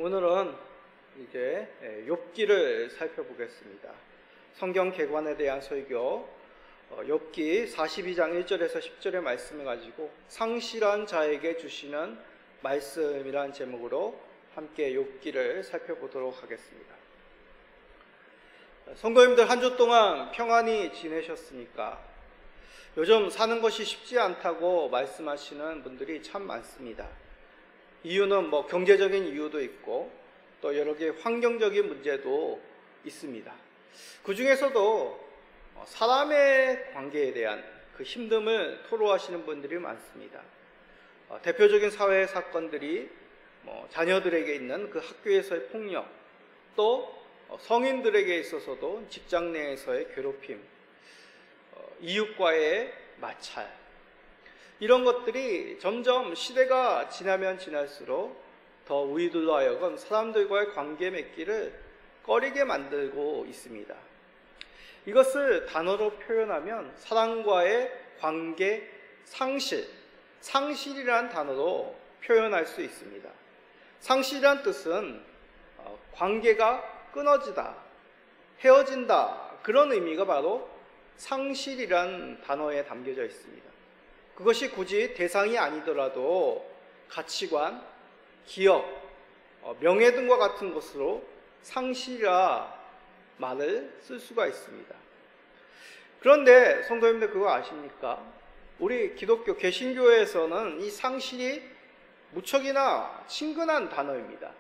오늘은 이제 욥기를 살펴보겠습니다. 성경 개관에 대한 설교, 욥기 42장 1절에서 10절의 말씀을 가지고 상실한 자에게 주시는 말씀이란 제목으로 함께 욥기를 살펴보도록 하겠습니다. 성도님들, 한 주 동안 평안히 지내셨습니까? 요즘 사는 것이 쉽지 않다고 말씀하시는 분들이 참 많습니다. 이유는 경제적인 이유도 있고 또 여러 개의 환경적인 문제도 있습니다. 그 중에서도 사람의 관계에 대한 그 힘듦을 토로하시는 분들이 많습니다. 대표적인 사회 사건들이 자녀들에게 있는 그 학교에서의 폭력, 또 성인들에게 있어서도 직장 내에서의 괴롭힘, 이웃과의 마찰, 이런 것들이 점점 시대가 지나면 지날수록 더 우리들로 하여금 사람들과의 관계 맺기를 꺼리게 만들고 있습니다. 이것을 단어로 표현하면 사람과의 관계 상실이라는 단어로 표현할 수 있습니다. 상실이란 뜻은 관계가 끊어지다, 헤어진다, 그런 의미가 바로 상실이란 단어에 담겨져 있습니다. 그것이 굳이 대상이 아니더라도 가치관, 기업, 명예 등과 같은 것으로 상실이라 말을 쓸 수가 있습니다. 그런데 성도님들, 그거 아십니까? 우리 기독교 개신교에서는 이 상실이 무척이나 친근한 단어입니다.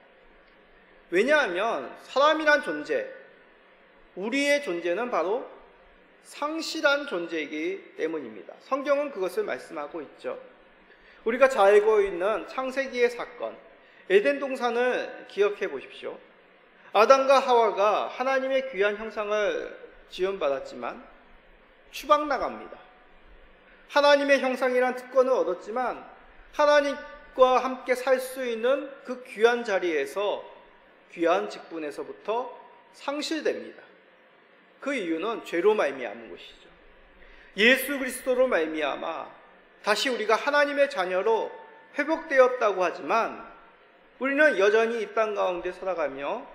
왜냐하면 사람이란 존재, 우리의 존재는 바로 상실한 존재이기 때문입니다. 성경은 그것을 말씀하고 있죠. 우리가 잘 알고 있는 창세기의 사건, 에덴 동산을 기억해 보십시오. 아담과 하와가 하나님의 귀한 형상을 지원받았지만 추방 나갑니다. 하나님의 형상이란 특권을 얻었지만 하나님과 함께 살 수 있는 그 귀한 자리에서, 귀한 직분에서부터 상실됩니다. 그 이유는 죄로 말미암은 것이죠. 예수 그리스도로 말미암아 다시 우리가 하나님의 자녀로 회복되었다고 하지만 우리는 여전히 이 땅 가운데 살아가며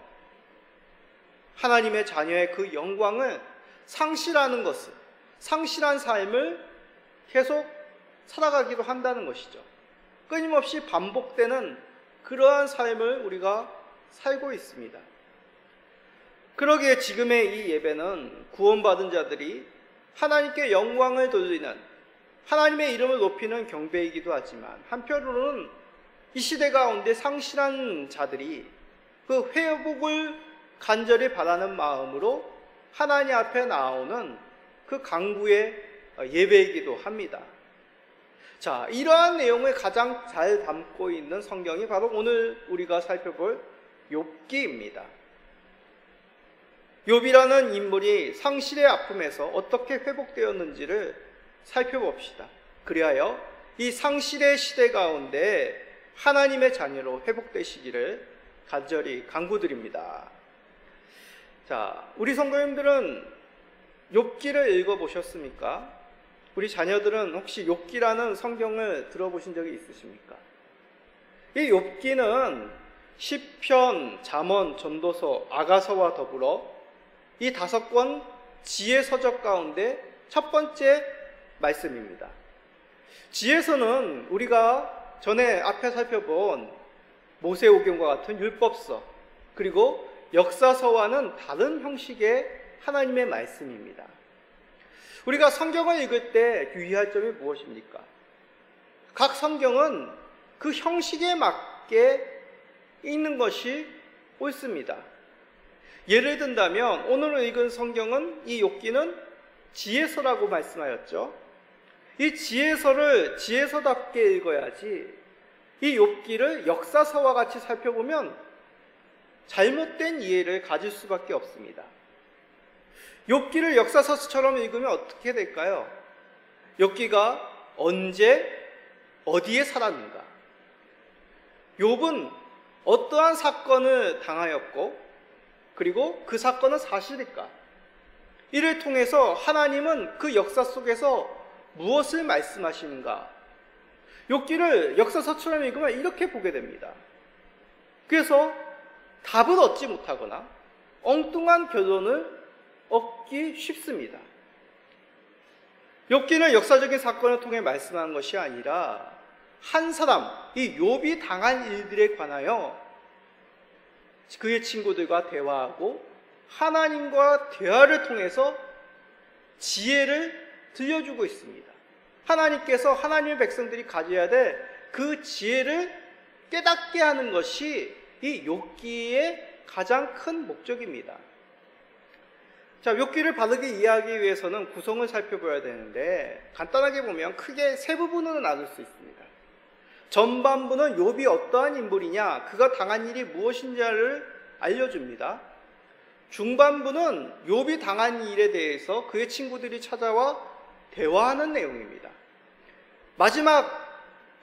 하나님의 자녀의 그 영광을 상실하는 것을, 상실한 삶을 계속 살아가기도 한다는 것이죠. 끊임없이 반복되는 그러한 삶을 우리가 살고 있습니다. 그러기에 지금의 이 예배는 구원받은 자들이 하나님께 영광을 돌리는, 하나님의 이름을 높이는 경배이기도 하지만 한편으로는 이 시대 가운데 상실한 자들이 그 회복을 간절히 바라는 마음으로 하나님 앞에 나오는 그 간구의 예배이기도 합니다. 자, 이러한 내용을 가장 잘 담고 있는 성경이 바로 오늘 우리가 살펴볼 욥기입니다. 욥이라는 인물이 상실의 아픔에서 어떻게 회복되었는지를 살펴봅시다. 그리하여 이 상실의 시대 가운데 하나님의 자녀로 회복되시기를 간절히 간구드립니다. 자, 우리 성도님들은 욥기를 읽어보셨습니까? 우리 자녀들은 혹시 욥기라는 성경을 들어보신 적이 있으십니까? 이 욥기는 시편, 잠언, 전도서, 아가서와 더불어 이 5권 지혜서적 가운데 첫 번째 말씀입니다. 지혜서는 우리가 전에 앞에 살펴본 모세오경과 같은 율법서, 그리고 역사서와는 다른 형식의 하나님의 말씀입니다. 우리가 성경을 읽을 때 유의할 점이 무엇입니까? 각 성경은 그 형식에 맞게 읽는 것이 옳습니다. 예를 든다면 오늘 읽은 성경은, 이 욥기는 지혜서라고 말씀하였죠. 이 지혜서를 지혜서답게 읽어야지 이 욥기를 역사서와 같이 살펴보면 잘못된 이해를 가질 수밖에 없습니다. 욥기를 역사서처럼 읽으면 어떻게 될까요? 욥기가 언제 어디에 살았는가, 욥은 어떠한 사건을 당하였고 그리고 그 사건은 사실일까, 이를 통해서 하나님은 그 역사 속에서 무엇을 말씀하시는가, 욥기를 역사서처럼 읽으면 이렇게 보게 됩니다. 그래서 답을 얻지 못하거나 엉뚱한 결론을 얻기 쉽습니다. 욥기는 역사적인 사건을 통해 말씀하는 것이 아니라 한 사람, 이 욥이 당한 일들에 관하여 그의 친구들과 대화하고 하나님과 대화를 통해서 지혜를 들려주고 있습니다. 하나님께서 하나님의 백성들이 가져야 될 그 지혜를 깨닫게 하는 것이 이 욥기의 가장 큰 목적입니다. 자, 욥기를 바르게 이해하기 위해서는 구성을 살펴봐야 되는데 간단하게 보면 크게 세 부분으로 나눌 수 있습니다. 전반부는 욥이 어떠한 인물이냐, 그가 당한 일이 무엇인지를 알려줍니다. 중반부는 욥이 당한 일에 대해서 그의 친구들이 찾아와 대화하는 내용입니다. 마지막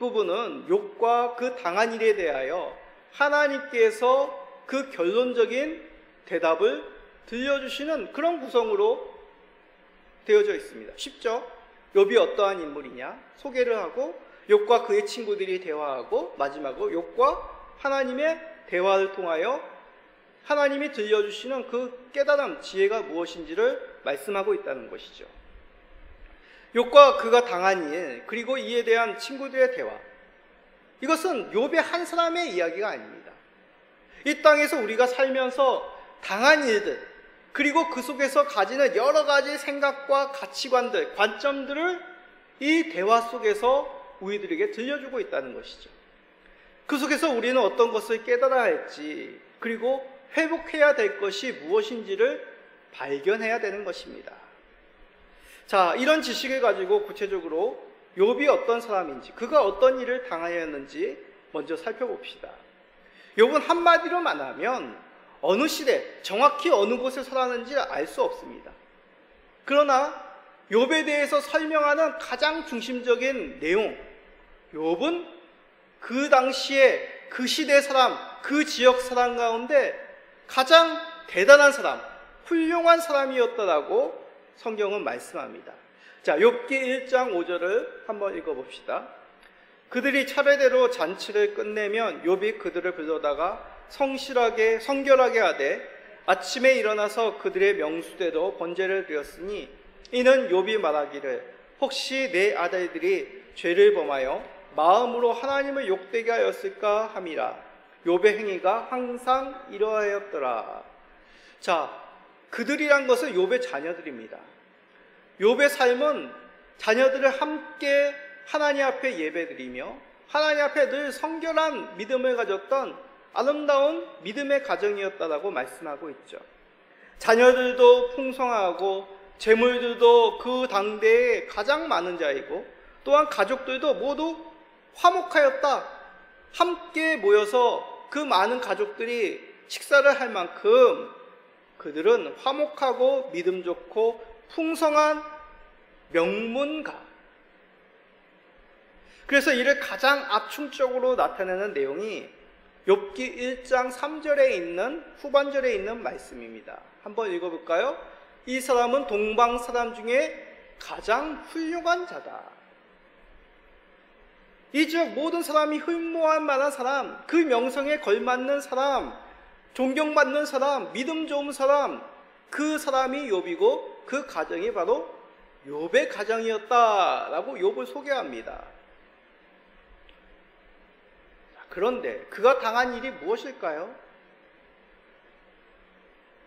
부분은 욥과 그 당한 일에 대하여 하나님께서 그 결론적인 대답을 들려주시는 그런 구성으로 되어져 있습니다. 쉽죠? 욥이 어떠한 인물이냐 소개를 하고 욥과 그의 친구들이 대화하고 마지막으로 욥과 하나님의 대화를 통하여 하나님이 들려주시는 그 깨달음, 지혜가 무엇인지를 말씀하고 있다는 것이죠. 욥과 그가 당한 일, 그리고 이에 대한 친구들의 대화, 이것은 욥의 한 사람의 이야기가 아닙니다. 이 땅에서 우리가 살면서 당한 일들, 그리고 그 속에서 가지는 여러 가지 생각과 가치관들, 관점들을 이 대화 속에서 우리들에게 들려주고 있다는 것이죠. 그 속에서 우리는 어떤 것을 깨달아야 할지, 그리고 회복해야 될 것이 무엇인지를 발견해야 되는 것입니다. 자, 이런 지식을 가지고 구체적으로 욥이 어떤 사람인지, 그가 어떤 일을 당하였는지 먼저 살펴봅시다. 욥은 한마디로 말하면 어느 시대, 정확히 어느 곳에 살았는지 알 수 없습니다. 그러나 욥에 대해서 설명하는 가장 중심적인 내용, 욥은 그 당시에 그 시대 사람, 그 지역 사람 가운데 가장 대단한 사람, 훌륭한 사람이었다라고 성경은 말씀합니다. 자, 욥기 1장 5절을 한번 읽어봅시다. 그들이 차례대로 잔치를 끝내면 욥이 그들을 불러다가 성결하게 하되 아침에 일어나서 그들의 명수대로 번제를 드렸으니 이는 욥이 말하기를 혹시 내 아들들이 죄를 범하여 마음으로 하나님을 욕되게 하였을까 함이라. 욥의 행위가 항상 이러하였더라. 자, 그들이란 것은 욥의 자녀들입니다. 욥의 삶은 자녀들을 함께 하나님 앞에 예배드리며 하나님 앞에 늘 성결한 믿음을 가졌던 아름다운 믿음의 가정이었다라고 말씀하고 있죠. 자녀들도 풍성하고 재물들도 그 당대에 가장 많은 자이고 또한 가족들도 모두 화목하였다. 함께 모여서 그 많은 가족들이 식사를 할 만큼 그들은 화목하고 믿음 좋고 풍성한 명문가. 그래서 이를 가장 압축적으로 나타내는 내용이 욥기 1장 3절에 있는 후반절에 있는 말씀입니다. 한번 읽어볼까요? 이 사람은 동방 사람 중에 가장 훌륭한 자다. 이 지역 모든 사람이 흠모할 만한 사람, 그 명성에 걸맞는 사람, 존경받는 사람, 믿음 좋은 사람, 그 사람이 욥이고 그 가정이 바로 욥의 가정이었다라고 욥을 소개합니다. 그런데 그가 당한 일이 무엇일까요?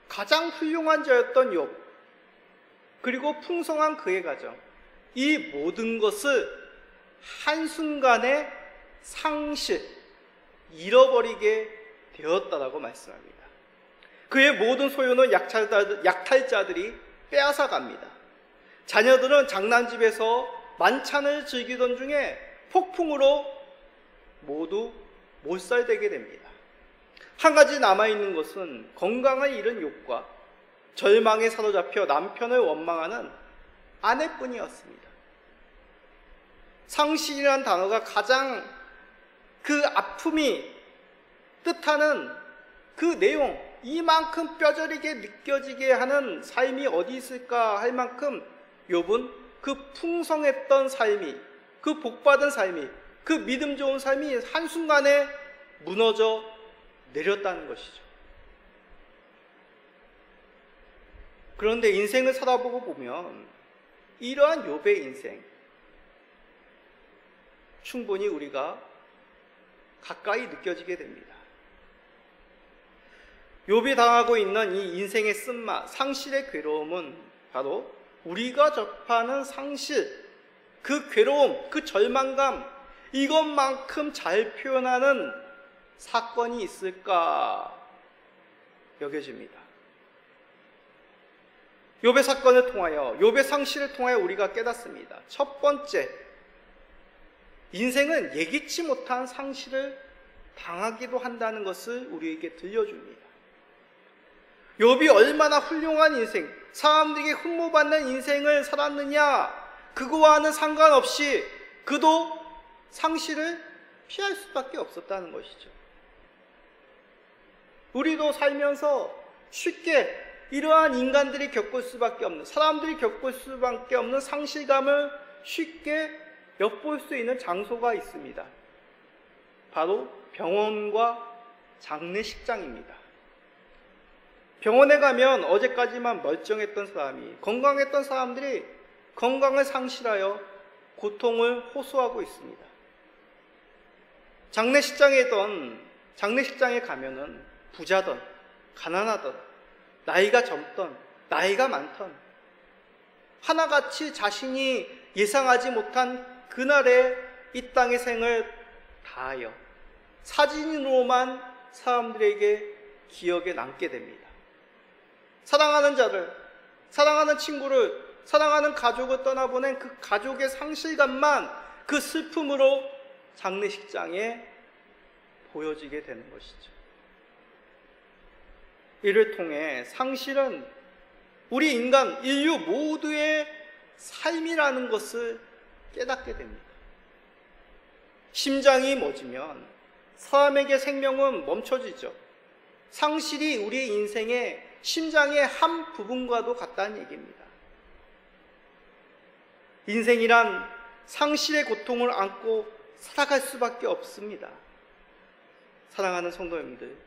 가장 훌륭한 자였던 욥, 그리고 풍성한 그의 가정, 이 모든 것을 한순간에 잃어버리게 되었다라고 말씀합니다. 그의 모든 소유는 약탈자들이 빼앗아 갑니다. 자녀들은 장난집에서 만찬을 즐기던 중에 폭풍으로 모두 몰살되게 됩니다. 한 가지 남아있는 것은 건강을 잃은 욥과 절망에 사로잡혀 남편을 원망하는 아내뿐이었습니다. 상실이라는 단어가 가장 그 아픔이 뜻하는 그 내용, 이만큼 뼈저리게 느껴지게 하는 삶이 어디 있을까 할 만큼 욥은 그 풍성했던 삶이, 그 복받은 삶이, 그 믿음 좋은 삶이 한순간에 무너져 내렸다는 것이죠. 그런데 인생을 살아보고 보면 이러한 욥의 인생 충분히 우리가 가까이 느껴지게 됩니다. 욥이 당하고 있는 이 인생의 쓴맛, 상실의 괴로움은 바로 우리가 접하는 상실, 그 괴로움, 그 절망감, 이것만큼 잘 표현하는 사건이 있을까 여겨집니다. 욥의 사건을 통하여, 욥의 상실을 통하여 우리가 깨닫습니다. 첫 번째, 인생은 예기치 못한 상실을 당하기도 한다는 것을 우리에게 들려줍니다. 욥이 얼마나 훌륭한 인생, 사람들에게 흠모받는 인생을 살았느냐, 그거와는 상관없이 그도 상실을 피할 수밖에 없었다는 것이죠. 우리도 살면서 쉽게 이러한 인간들이 겪을 수밖에 없는, 사람들이 겪을 수밖에 없는 상실감을 쉽게 엿볼 수 있는 장소가 있습니다. 바로 병원과 장례식장입니다. 병원에 가면 어제까지만 멀쩡했던 사람이, 건강했던 사람들이 건강을 상실하여 고통을 호소하고 있습니다. 장례식장에 가면은 부자든 가난하든 나이가 젊던 나이가 많던 하나같이 자신이 예상하지 못한 그날의 이 땅의 생을 다하여 사진으로만 사람들에게 기억에 남게 됩니다. 사랑하는 자를, 사랑하는 친구를, 사랑하는 가족을 떠나보낸 그 가족의 상실감만 그 슬픔으로 장례식장에 보여지게 되는 것이죠. 이를 통해 상실은 우리 인간, 인류 모두의 삶이라는 것을 깨닫게 됩니다. 심장이 멎으면 사람에게 생명은 멈춰지죠. 상실이 우리 인생의 심장의 한 부분과도 같다는 얘기입니다. 인생이란 상실의 고통을 안고 살아갈 수밖에 없습니다. 사랑하는 성도님들,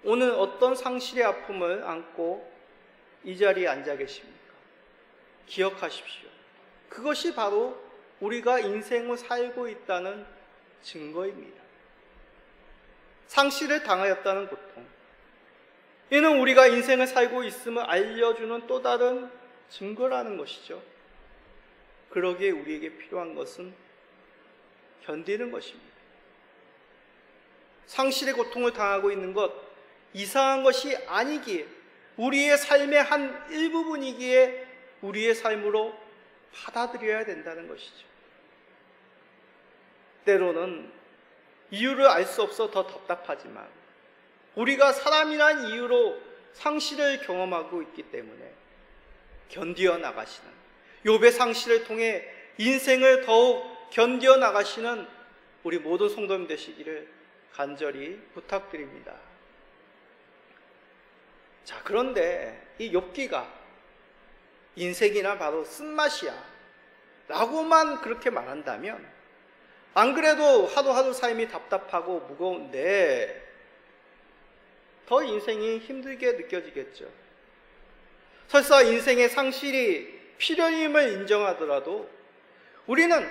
오늘 어떤 상실의 아픔을 안고 이 자리에 앉아 계십니까? 기억하십시오. 그것이 바로 우리가 인생을 살고 있다는 증거입니다. 상실을 당하였다는 고통, 이는 우리가 인생을 살고 있음을 알려주는 또 다른 증거라는 것이죠. 그러기에 우리에게 필요한 것은 견디는 것입니다. 상실의 고통을 당하고 있는 것, 이상한 것이 아니기에, 우리의 삶의 한 일부분이기에 우리의 삶으로 받아들여야 된다는 것이죠. 때로는 이유를 알 수 없어 더 답답하지만 우리가 사람이란 이유로 상실을 경험하고 있기 때문에 견디어 나가시는, 욥의 상실을 통해 인생을 더욱 견디어 나가시는 우리 모든 성도님 되시기를 간절히 부탁드립니다. 자, 그런데 이 욥기가 인생이나 바로 쓴맛이야 라고만 그렇게 말한다면, 안 그래도 하루하루 삶이 답답하고 무거운데 더 인생이 힘들게 느껴지겠죠. 설사 인생의 상실이 필연임을 인정하더라도 우리는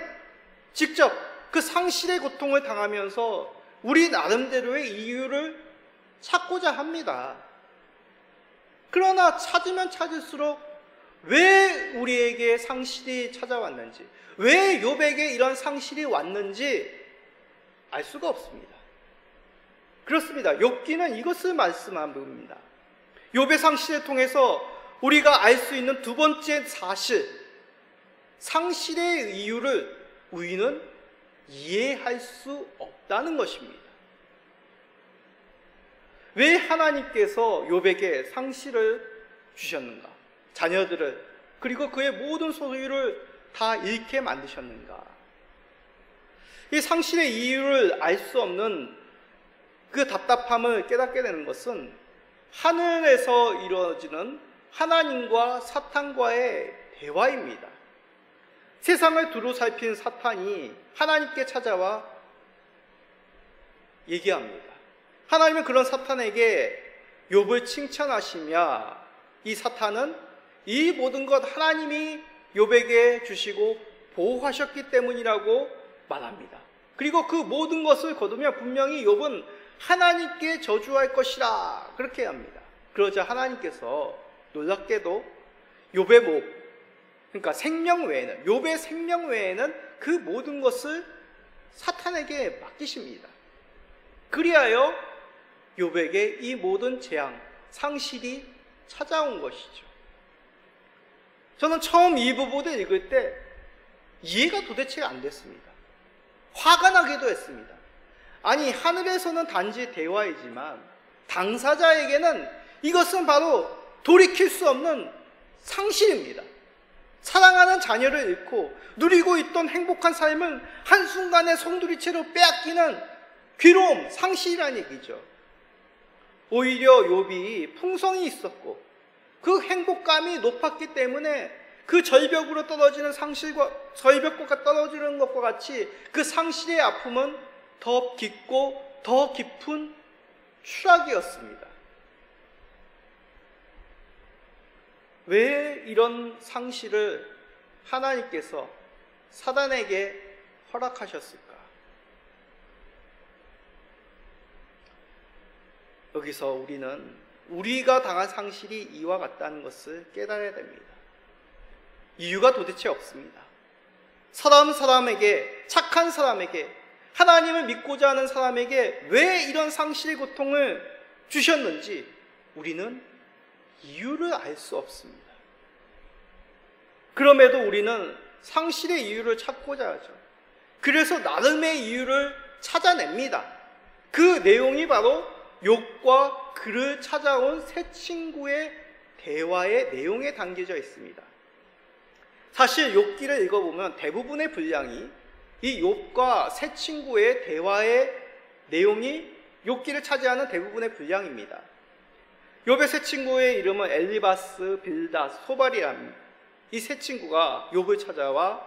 직접 그 상실의 고통을 당하면서 우리 나름대로의 이유를 찾고자 합니다. 그러나 찾으면 찾을수록 왜 우리에게 상실이 찾아왔는지, 왜 욥에게 이런 상실이 왔는지 알 수가 없습니다. 그렇습니다. 욥기는 이것을 말씀합니다. 욥의 상실을 통해서 우리가 알 수 있는 두 번째 사실, 상실의 이유를 우리는 이해할 수 없다는 것입니다. 왜 하나님께서 욥에게 상실을 주셨는가? 자녀들을, 그리고 그의 모든 소유를 다 잃게 만드셨는가? 이 상실의 이유를 알 수 없는 그 답답함을 깨닫게 되는 것은 하늘에서 이루어지는 하나님과 사탄과의 대화입니다. 세상을 두루 살핀 사탄이 하나님께 찾아와 얘기합니다. 하나님은 그런 사탄에게 욥을 칭찬하시며 이 사탄은 이 모든 것 하나님이 욥에게 주시고 보호하셨기 때문이라고 말합니다. 그리고 그 모든 것을 거두며 분명히 욥은 하나님께 저주할 것이라 그렇게 합니다. 그러자 하나님께서 놀랍게도 욥의 목, 그러니까 생명 외에는, 욥의 생명 외에는 그 모든 것을 사탄에게 맡기십니다. 그리하여 욥에게 이 모든 재앙, 상실이 찾아온 것이죠. 저는 처음 이 부분을 읽을 때 이해가 도대체 안 됐습니다. 화가 나기도 했습니다. 아니, 하늘에서는 단지 대화이지만 당사자에게는 이것은 바로 돌이킬 수 없는 상실입니다. 사랑하는 자녀를 잃고 누리고 있던 행복한 삶을 한순간에 송두리째로 빼앗기는 괴로움, 상실이라는 얘기죠. 오히려 욥이 풍성이 있었고 그 행복감이 높았기 때문에 그 절벽으로 떨어지는 상실과, 절벽과 떨어지는 것과 같이 그 상실의 아픔은 더 깊고 더 깊은 추락이었습니다. 왜 이런 상실을 하나님께서 사단에게 허락하셨을까? 여기서 우리는 우리가 당한 상실이 이와 같다는 것을 깨달아야 됩니다. 이유가 도대체 없습니다. 사람에게, 착한 사람에게, 하나님을 믿고자 하는 사람에게 왜 이런 상실의 고통을 주셨는지 우리는 이유를 알 수 없습니다. 그럼에도 우리는 상실의 이유를 찾고자 하죠. 그래서 나름의 이유를 찾아냅니다. 그 내용이 바로 욥과 그를 찾아온 세 친구의 대화의 내용에 담겨져 있습니다. 사실 욥기를 읽어보면 대부분의 분량이 이 욥과 세 친구의 대화의 내용이 욥기를 차지하는 대부분의 분량입니다. 욥의 세 친구의 이름은 엘리바스, 빌닷, 소발이랍니다. 이 세 친구가 욥을 찾아와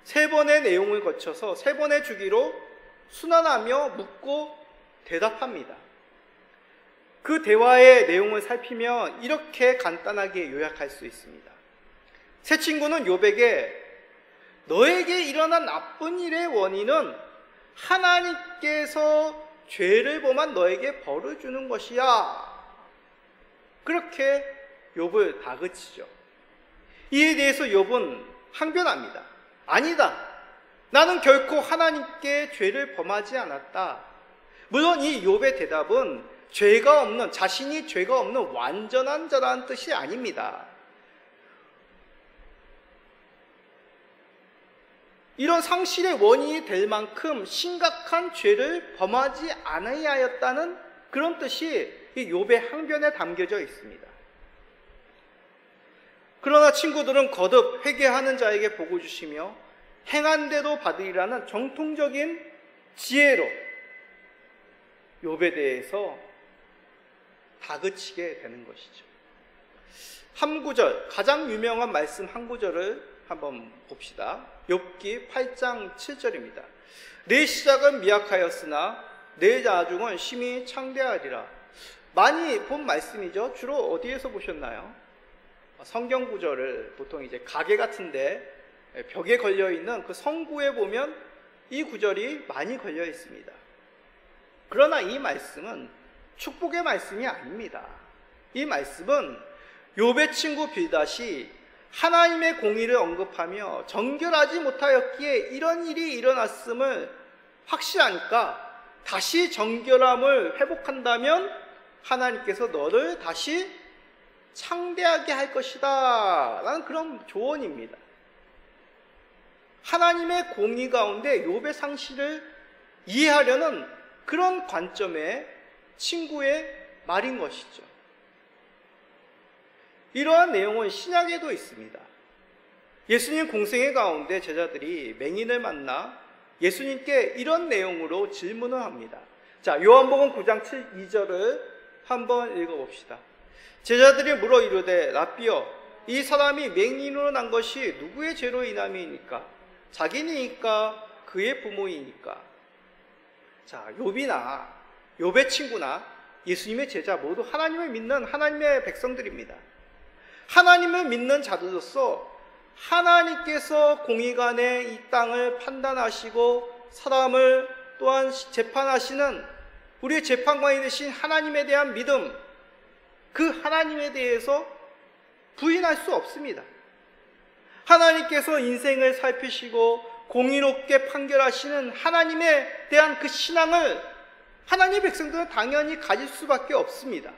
세 번의 내용을 거쳐서 세 번의 주기로 순환하며 묻고 대답합니다. 그 대화의 내용을 살피면 이렇게 간단하게 요약할 수 있습니다. 세 친구는 욥에게 너에게 일어난 나쁜 일의 원인은 하나님께서 죄를 범한 너에게 벌을 주는 것이야. 그렇게 욥을 다그치죠. 이에 대해서 욥은 항변합니다. 아니다. 나는 결코 하나님께 죄를 범하지 않았다. 물론 이 욥의 대답은 죄가 없는, 자신이 죄가 없는 완전한 자라는 뜻이 아닙니다. 이런 상실의 원인이 될 만큼 심각한 죄를 범하지 않아야 하였다는 그런 뜻이 이 욥의 항변에 담겨져 있습니다. 그러나 친구들은 거듭 회개하는 자에게 복을 주시며 행한 대로 받으리라는 정통적인 지혜로 욥에 대해서 다그치게 되는 것이죠. 한 구절, 가장 유명한 말씀 한 구절을 한번 봅시다. 욥기 8장 7절입니다. 내 시작은 미약하였으나 내 나중은 심히 창대하리라. 많이 본 말씀이죠. 주로 어디에서 보셨나요? 성경 구절을 보통 이제 가게 같은데 벽에 걸려 있는 그 성구에 보면 이 구절이 많이 걸려 있습니다. 그러나 이 말씀은 축복의 말씀이 아닙니다. 이 말씀은 욥의 친구 빌닷이 하나님의 공의를 언급하며 정결하지 못하였기에 이런 일이 일어났음을 확실하니까 다시 정결함을 회복한다면 하나님께서 너를 다시 창대하게 할 것이다 라는 그런 조언입니다. 하나님의 공의 가운데 욥의 상실을 이해하려는 그런 관점의 친구의 말인 것이죠. 이러한 내용은 신약에도 있습니다. 예수님 공생애 가운데 제자들이 맹인을 만나 예수님께 이런 내용으로 질문을 합니다. 자, 요한복음 9장 2절을 한번 읽어봅시다. 제자들이 물어 이르되 라삐여, 이 사람이 맹인으로 난 것이 누구의 죄로 인함이니까? 자기니까 그의 부모이니까? 자, 욥이나 욥의 친구나 예수님의 제자 모두 하나님을 믿는 하나님의 백성들입니다. 하나님을 믿는 자들로서 하나님께서 공의간에 이 땅을 판단하시고 사람을 또한 재판하시는 우리의 재판관이 되신 하나님에 대한 믿음, 그 하나님에 대해서 부인할 수 없습니다. 하나님께서 인생을 살피시고 공의롭게 판결하시는 하나님에 대한 그 신앙을 하나님의 백성들은 당연히 가질 수밖에 없습니다.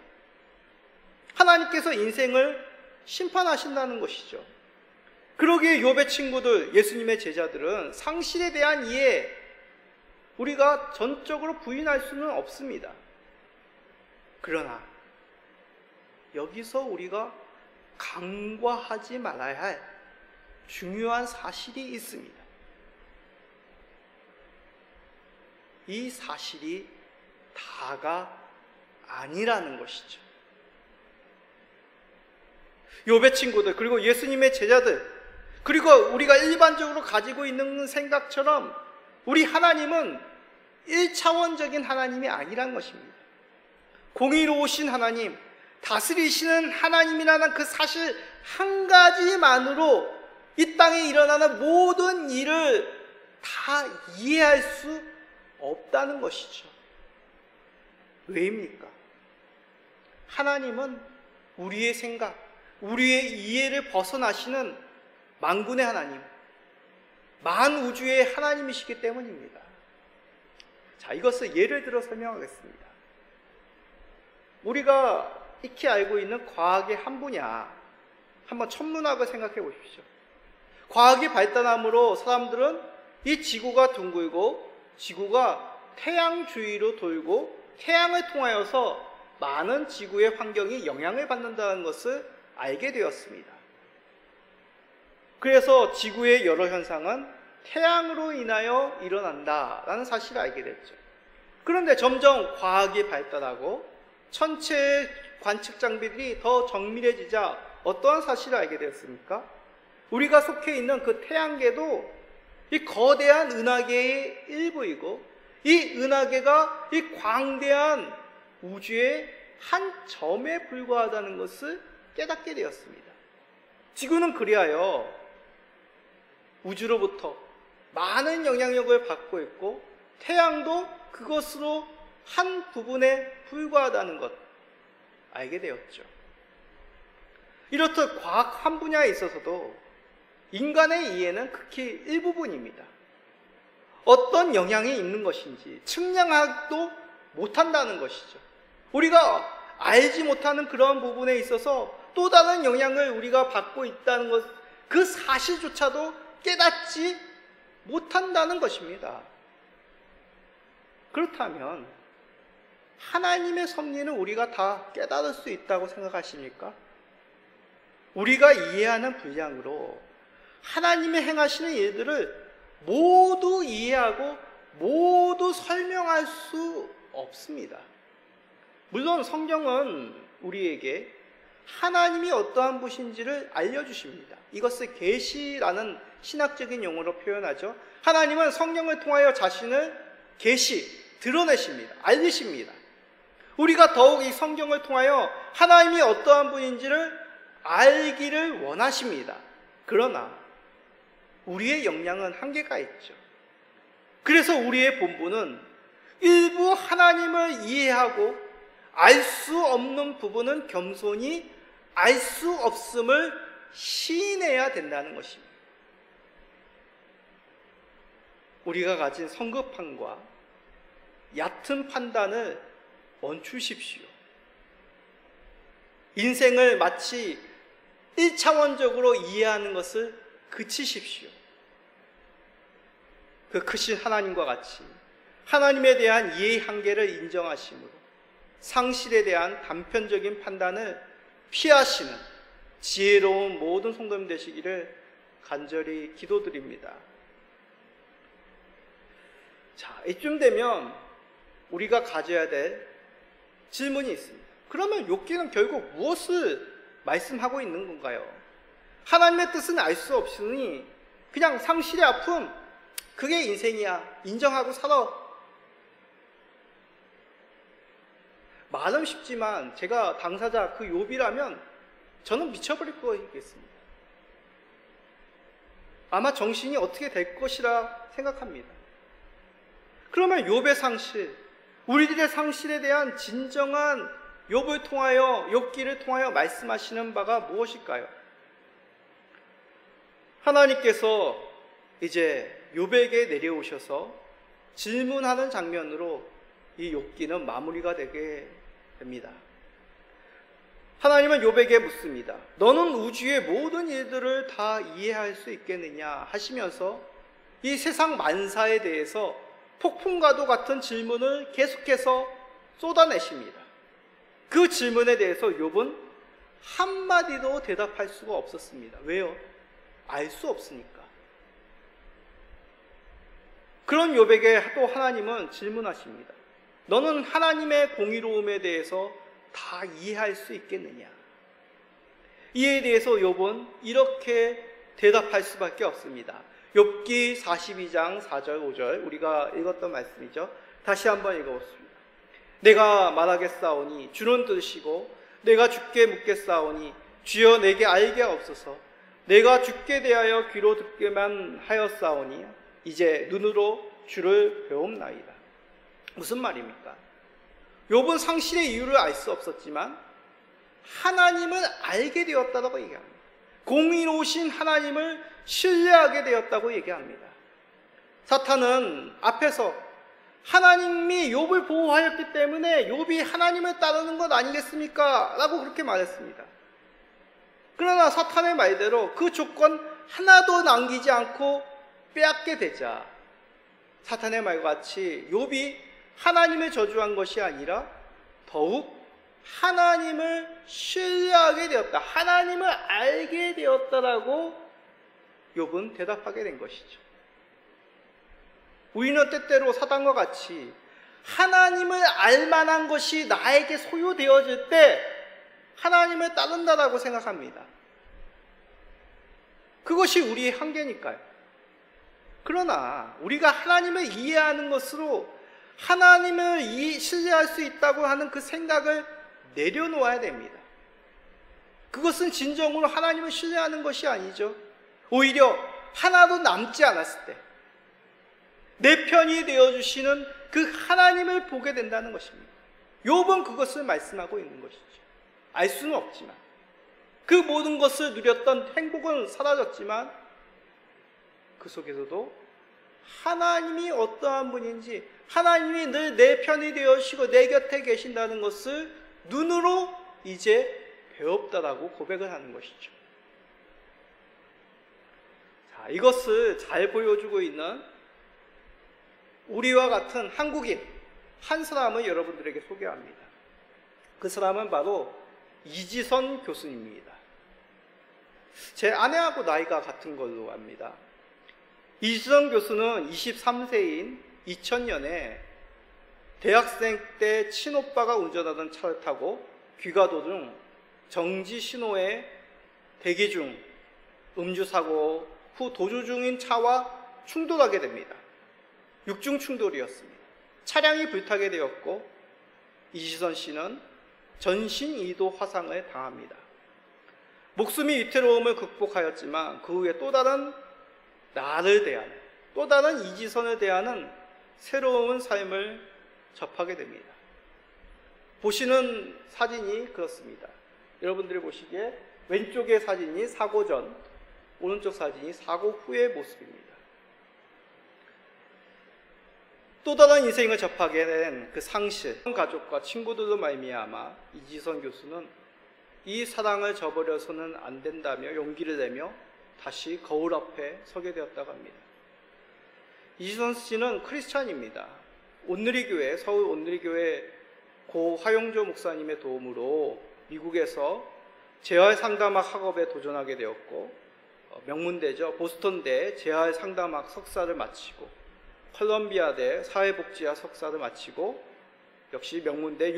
하나님께서 인생을 심판하신다는 것이죠. 그러기에 욥의 친구들, 예수님의 제자들은 상실에 대한 이해, 우리가 전적으로 부인할 수는 없습니다. 그러나 여기서 우리가 간과하지 말아야 할 중요한 사실이 있습니다. 이 사실이 다가 아니라는 것이죠. 욥의 친구들, 그리고 예수님의 제자들, 그리고 우리가 일반적으로 가지고 있는 생각처럼 우리 하나님은 1차원적인 하나님이 아니란 것입니다. 공의로우신 하나님, 다스리시는 하나님이라는 그 사실 한 가지만으로 이 땅에 일어나는 모든 일을 다 이해할 수 없다는 것이죠. 왜입니까? 하나님은 우리의 생각, 우리의 이해를 벗어나시는 만군의 하나님, 만우주의 하나님이시기 때문입니다. 자, 이것을 예를 들어 설명하겠습니다. 우리가 익히 알고 있는 과학의 한 분야, 한번 천문학을 생각해 보십시오. 과학이 발달함으로 사람들은 이 지구가 둥글고 지구가 태양 주위로 돌고 태양을 통하여서 많은 지구의 환경이 영향을 받는다는 것을 알게 되었습니다. 그래서 지구의 여러 현상은 태양으로 인하여 일어난다라는 사실을 알게 됐죠. 그런데 점점 과학이 발달하고 천체의 관측 장비들이 더 정밀해지자 어떠한 사실을 알게 되었습니까? 우리가 속해 있는 그 태양계도 이 거대한 은하계의 일부이고 이 은하계가 이 광대한 우주의 한 점에 불과하다는 것을 깨닫게 되었습니다. 지구는 그리하여 우주로부터 많은 영향력을 받고 있고 태양도 그것으로 한 부분에 불과하다는 것 알게 되었죠. 이렇듯 과학 한 분야에 있어서도 인간의 이해는 극히 일부분입니다. 어떤 영향이 있는 것인지 측량하지도 못한다는 것이죠. 우리가 알지 못하는 그런 부분에 있어서 또 다른 영향을 우리가 받고 있다는 것, 그 사실조차도 깨닫지 못한다는 것입니다. 그렇다면 하나님의 섭리는 우리가 다 깨달을 수 있다고 생각하십니까? 우리가 이해하는 분량으로 하나님의 행하시는 일들을 모두 이해하고 모두 설명할 수 없습니다. 물론 성경은 우리에게 하나님이 어떠한 분이신지를 알려주십니다. 이것을 계시라는 신학적인 용어로 표현하죠. 하나님은 성경을 통하여 자신을 드러내십니다. 알리십니다. 우리가 더욱 이 성경을 통하여 하나님이 어떠한 분인지를 알기를 원하십니다. 그러나 우리의 역량은 한계가 있죠. 그래서 우리의 본분은 일부 하나님을 이해하고 알 수 없는 부분은 겸손히 알 수 없음을 시인해야 된다는 것입니다. 우리가 가진 성급함과 얕은 판단을 멈추십시오. 인생을 마치 1차원적으로 이해하는 것을 그치십시오. 그 크신 하나님과 같이 하나님에 대한 이해의 한계를 인정하심으로 상실에 대한 단편적인 판단을 피하시는 지혜로운 모든 성도님 되시기를 간절히 기도드립니다. 자, 이쯤 되면 우리가 가져야 될 질문이 있습니다. 그러면 욥기는 결국 무엇을 말씀하고 있는 건가요? 하나님의 뜻은 알 수 없으니 그냥 상실의 아픔, 그게 인생이야. 인정하고 살아. 말은 쉽지만 제가 당사자 그 욥이라면 저는 미쳐버릴 거겠습니다. 아마 정신이 어떻게 될 것이라 생각합니다. 그러면 욥의 상실, 우리들의 상실에 대한 진정한 욥을 통하여, 욥기를 통하여 말씀하시는 바가 무엇일까요? 하나님께서 이제 욥에게 내려오셔서 질문하는 장면으로 이 욥기는 마무리가 되게 됩니다. 하나님은 욥에게 묻습니다. 너는 우주의 모든 일들을 다 이해할 수 있겠느냐 하시면서 이 세상 만사에 대해서 폭풍과도 같은 질문을 계속해서 쏟아내십니다. 그 질문에 대해서 욥은 한마디도 대답할 수가 없었습니다. 왜요? 알 수 없으니까. 그런 욥에게 또 하나님은 질문하십니다. 너는 하나님의 공의로움에 대해서 다 이해할 수 있겠느냐? 이에 대해서 욥은 이렇게 대답할 수밖에 없습니다. 욥기 42장 4절 5절 우리가 읽었던 말씀이죠. 다시 한번 읽어보겠습니다. 내가 말하겠사오니 주는 들으시고 내가 주께 묻겠사오니 주여 내게 알게 없소서. 내가 주께 대하여 귀로 듣기만 하였사오니 이제 눈으로 주를 배움나이다. 무슨 말입니까? 욥은 상실의 이유를 알 수 없었지만 하나님을 알게 되었다고 얘기합니다. 공의로우신 하나님을 신뢰하게 되었다고 얘기합니다. 사탄은 앞에서 하나님이 욥을 보호하였기 때문에 욥이 하나님을 따르는 것 아니겠습니까? 라고 그렇게 말했습니다. 그러나 사탄의 말대로 그 조건 하나도 남기지 않고 빼앗게 되자 사탄의 말과 같이 욥이 하나님을 저주한 것이 아니라 더욱 하나님을 신뢰하게 되었다, 하나님을 알게 되었다라고 욥은 대답하게 된 것이죠. 우리는 때때로 사단과 같이 하나님을 알 만한 것이 나에게 소유되어질 때 하나님을 따른다라고 생각합니다. 그것이 우리의 한계니까요. 그러나 우리가 하나님을 이해하는 것으로 하나님을 신뢰할 수 있다고 하는 그 생각을 내려놓아야 됩니다. 그것은 진정으로 하나님을 신뢰하는 것이 아니죠. 오히려 하나도 남지 않았을 때 내 편이 되어주시는 그 하나님을 보게 된다는 것입니다. 욥은 그것을 말씀하고 있는 것이죠. 알 수는 없지만 그 모든 것을 누렸던 행복은 사라졌지만 그 속에서도 하나님이 어떠한 분인지, 하나님이 늘 내 편이 되어주시고 내 곁에 계신다는 것을 눈으로 이제 배웠다라고 고백을 하는 것이죠. 자, 이것을 잘 보여주고 있는 우리와 같은 한국인 한 사람을 여러분들에게 소개합니다. 그 사람은 바로 이지선 교수님입니다. 제 아내하고 나이가 같은 걸로 압니다. 이지선 교수는 23세인 2000년에 대학생 때 친오빠가 운전하던 차를 타고 귀가 도중 정지 신호에 대기 중 음주 사고 후 도주 중인 차와 충돌하게 됩니다. 육중 충돌이었습니다. 차량이 불타게 되었고 이지선 씨는 전신 2도 화상을 당합니다. 목숨이 위태로움을 극복하였지만 그 후에 또 다른 나를 대하는, 또 다른 이지선을 대하는 새로운 삶을 접하게 됩니다. 보시는 사진이 그렇습니다. 여러분들이 보시기에 왼쪽의 사진이 사고 전, 오른쪽 사진이 사고 후의 모습입니다. 또 다른 인생을 접하게 된 그 상실, 가족과 친구들로 말미암아 이지선 교수는 이 사랑을 저버려서는 안 된다며 용기를 내며 다시 거울 앞에 서게 되었다고 합니다. 이지선 씨는 크리스찬입니다. 온누리교회, 서울 온누리교회 고 화용조 목사님의 도움으로 미국에서 재활상담학 학업에 도전하게 되었고, 명문대죠. 보스턴대 재활상담학 석사를 마치고 컬럼비아대 사회복지학 석사를 마치고 역시 명문대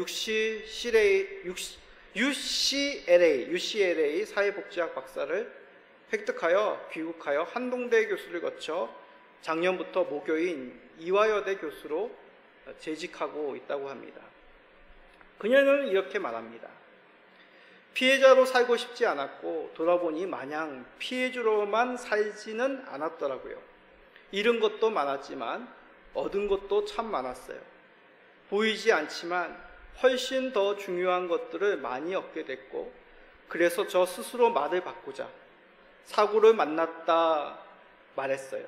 UCLA 사회복지학 박사를 획득하여 귀국하여 한동대 교수를 거쳐 작년부터 모교인 이화여대 교수로 재직하고 있다고 합니다. 그녀는 이렇게 말합니다. 피해자로 살고 싶지 않았고 돌아보니 마냥 피해주로만 살지는 않았더라고요. 잃은 것도 많았지만 얻은 것도 참 많았어요. 보이지 않지만 훨씬 더 중요한 것들을 많이 얻게 됐고, 그래서 저 스스로 말을 바꾸자 사고를 만났다 말했어요.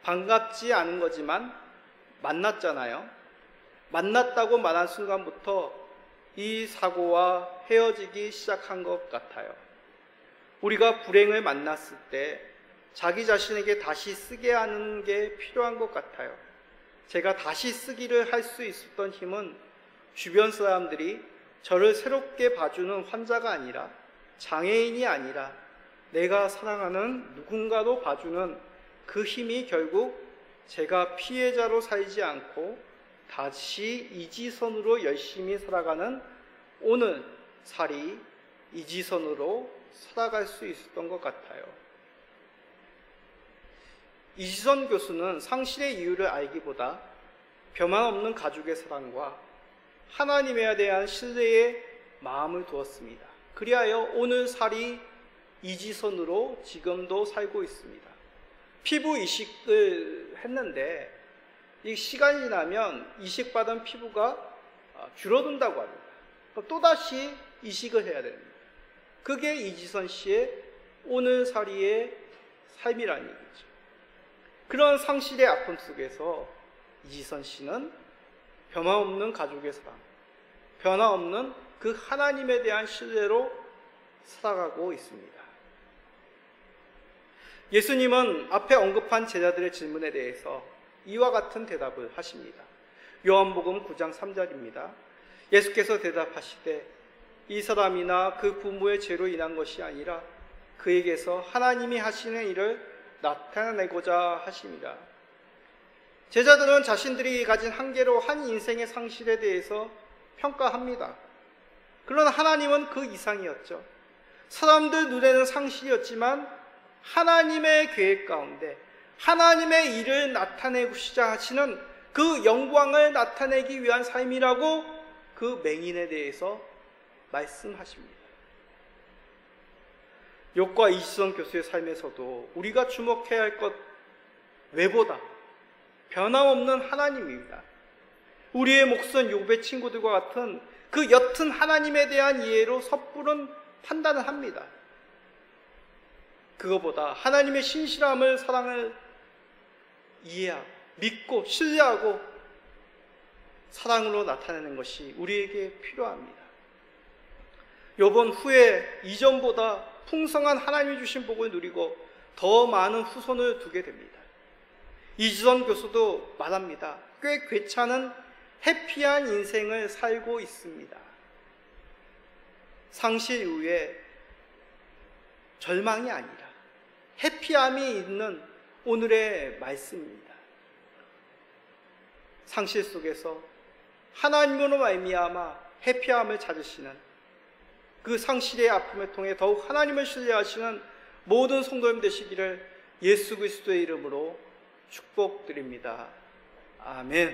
반갑지 않은 거지만 만났잖아요. 만났다고 말한 순간부터 이 사고와 헤어지기 시작한 것 같아요. 우리가 불행을 만났을 때 자기 자신에게 다시 쓰게 하는 게 필요한 것 같아요. 제가 다시 쓰기를 할 수 있었던 힘은 주변 사람들이 저를 새롭게 봐주는 환자가 아니라, 장애인이 아니라 내가 사랑하는 누군가로 봐주는 그 힘이 결국 제가 피해자로 살지 않고 다시 이지선으로 열심히 살아가는 오늘 살이 이지선으로 살아갈 수 있었던 것 같아요. 이지선 교수는 상실의 이유를 알기보다 변함없는 가족의 사랑과 하나님에 대한 신뢰에 마음을 두었습니다. 그리하여 오늘 살이 이지선으로 지금도 살고 있습니다. 피부 이식을 했는데 이 시간이 지나면 이식받은 피부가 줄어든다고 합니다. 또다시 이식을 해야 됩니다. 그게 이지선 씨의 오늘 살이의 삶이라는 얘기죠. 그런 상실의 아픔 속에서 이지선 씨는 변함없는 가족의 사랑, 변함없는 그 하나님에 대한 신뢰로 살아가고 있습니다. 예수님은 앞에 언급한 제자들의 질문에 대해서 이와 같은 대답을 하십니다. 요한복음 9장 3절입니다. 예수께서 대답하시되 이 사람이나 그 부모의 죄로 인한 것이 아니라 그에게서 하나님이 하시는 일을 나타내고자 하십니다. 제자들은 자신들이 가진 한계로 한 인생의 상실에 대해서 평가합니다. 그러나 하나님은 그 이상이었죠. 사람들 눈에는 상실이었지만 하나님의 계획 가운데 하나님의 일을 나타내고자 하시는 그 영광을 나타내기 위한 삶이라고 그 맹인에 대해서 말씀하십니다. 욥과 이지선 교수의 삶에서도 우리가 주목해야 할 것 외보다 변함없는 하나님입니다. 우리의 몫은 욥의 친구들과 같은 그 옅은 하나님에 대한 이해로 섣부른 판단을 합니다. 그거보다 하나님의 신실함을, 사랑을 이해하고 믿고 신뢰하고 사랑으로 나타내는 것이 우리에게 필요합니다. 욥은 후에 이전보다 풍성한 하나님이 주신 복을 누리고 더 많은 후손을 두게 됩니다. 이지선 교수도 말합니다. 꽤 괜찮은 해피한 인생을 살고 있습니다. 상실 이후에 절망이 아니라 해피함이 있는 오늘의 말씀입니다. 상실 속에서 하나님으로 말미암아 해피함을 찾으시는 그 상실의 아픔을 통해 더욱 하나님을 신뢰하시는 모든 성도님 되시기를 예수 그리스도의 이름으로 축복드립니다. 아멘.